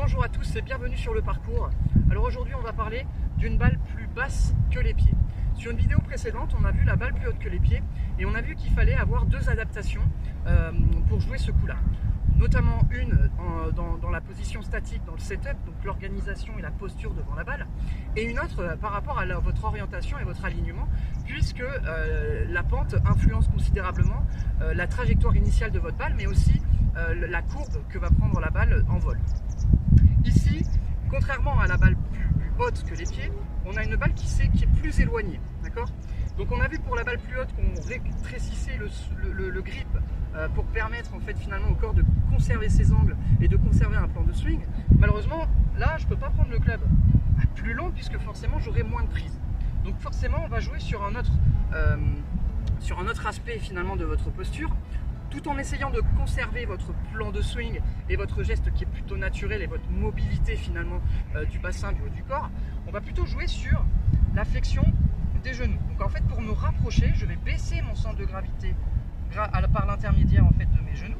Bonjour à tous et bienvenue sur le parcours. Alors aujourd'hui on va parler d'une balle plus basse que les pieds. Sur une vidéo précédente on a vu la balle plus haute que les pieds et on a vu qu'il fallait avoir deux adaptations pour jouer ce coup là. Notamment une dans la position statique, dans le setup, donc l'organisation et la posture devant la balle, et une autre par rapport à votre orientation et votre alignement, puisque la pente influence considérablement la trajectoire initiale de votre balle, mais aussi la courbe que va prendre la balle en vol. Ici, contrairement à la balle plus haute que les pieds, on a une balle qui est plus éloignée, d'accord ? Donc on a vu pour la balle plus haute qu'on rétrécissait le grip pour permettre en fait finalement au corps de conserver ses angles et de conserver un plan de swing. Malheureusement, là je peux pas prendre le club plus long puisque forcément j'aurai moins de prise. Donc forcément on va jouer sur un autre aspect finalement de votre posture, tout en essayant de conserver votre plan de swing et votre geste qui est plutôt naturel et votre mobilité finalement du bassin, du haut du corps. On va plutôt jouer sur la flexion des genoux. Donc en fait pour me rapprocher, je vais baisser mon centre de gravité par l'intermédiaire en fait de mes genoux,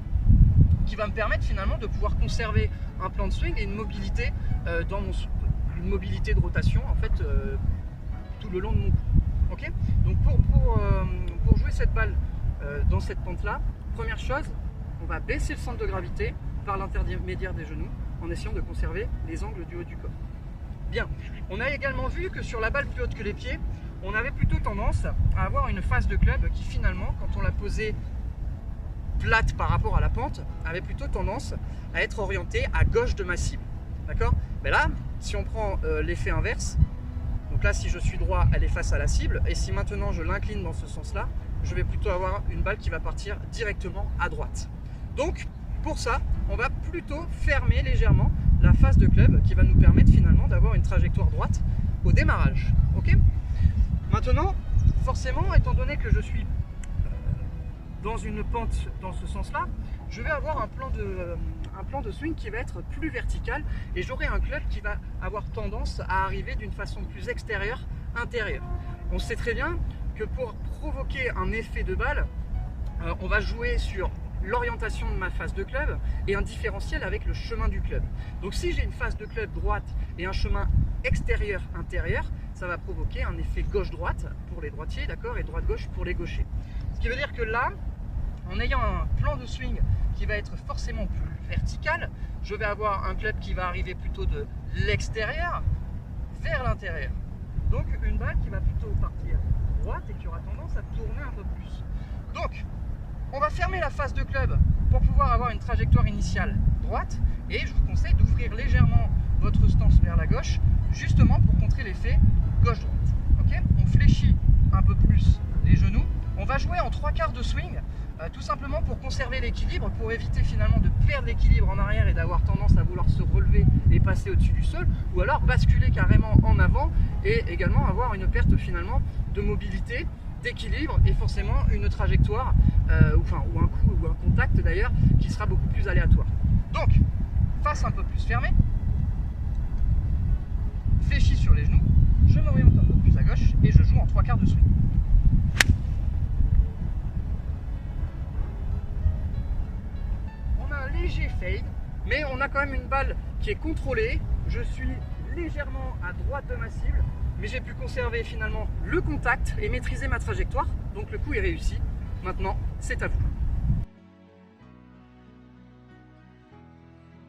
qui va me permettre finalement de pouvoir conserver un plan de swing et une mobilité une mobilité de rotation en fait tout le long de mon cou. Ok. Donc pour jouer cette balle dans cette pente là, première chose, on va baisser le centre de gravité par l'intermédiaire des genoux en essayant de conserver les angles du haut du corps. Bien, on a également vu que sur la balle plus haute que les pieds, on avait plutôt tendance à avoir une face de club qui finalement, quand on la posait plate par rapport à la pente, avait plutôt tendance à être orientée à gauche de ma cible. D'accord ? Mais là, si on prend l'effet inverse, donc là si je suis droit, elle est face à la cible, et si maintenant je l'incline dans ce sens-là, je vais plutôt avoir une balle qui va partir directement à droite. Donc pour ça, on va plutôt fermer légèrement la face de club qui va nous permettre finalement d'avoir une trajectoire droite au démarrage. Ok ? Maintenant, forcément, étant donné que je suis dans une pente dans ce sens-là, je vais avoir un plan de swing qui va être plus vertical et j'aurai un club qui va avoir tendance à arriver d'une façon plus extérieure-intérieure. On sait très bien que pour provoquer un effet de balle, on va jouer sur l'orientation de ma face de club et un différentiel avec le chemin du club. Donc si j'ai une face de club droite et un chemin extérieur-intérieur, ça va provoquer un effet gauche-droite pour les droitiers, d'accord, et droite-gauche pour les gauchers. Ce qui veut dire que là, en ayant un plan de swing qui va être forcément plus vertical, je vais avoir un club qui va arriver plutôt de l'extérieur vers l'intérieur. Donc une balle qui va plutôt partir droite et qui aura tendance à tourner un peu plus. Donc, on va fermer la face de club pour pouvoir avoir une trajectoire initiale droite et je vous conseille d'ouvrir légèrement votre stance vers la gauche justement pour contrer l'effet gauche-droite. Okay, on fléchit un peu plus les genoux. On va jouer en 3/4 de swing tout simplement pour conserver l'équilibre, pour éviter finalement de perdre l'équilibre en arrière et d'avoir tendance à vouloir se relever et passer au-dessus du sol, ou alors basculer carrément en avant et également avoir une perte finalement de mobilité, d'équilibre et forcément une trajectoire ou un coup ou un contact d'ailleurs qui sera beaucoup plus aléatoire. Donc face un peu plus fermée, fléchi sur les genoux, je m'oriente un peu plus à gauche et je joue en 3/4 de swing. On a un léger fade, mais on a quand même une balle qui est contrôlée. Je suis légèrement à droite de ma cible, mais j'ai pu conserver finalement le contact et maîtriser ma trajectoire, donc le coup est réussi. Maintenant, c'est à vous.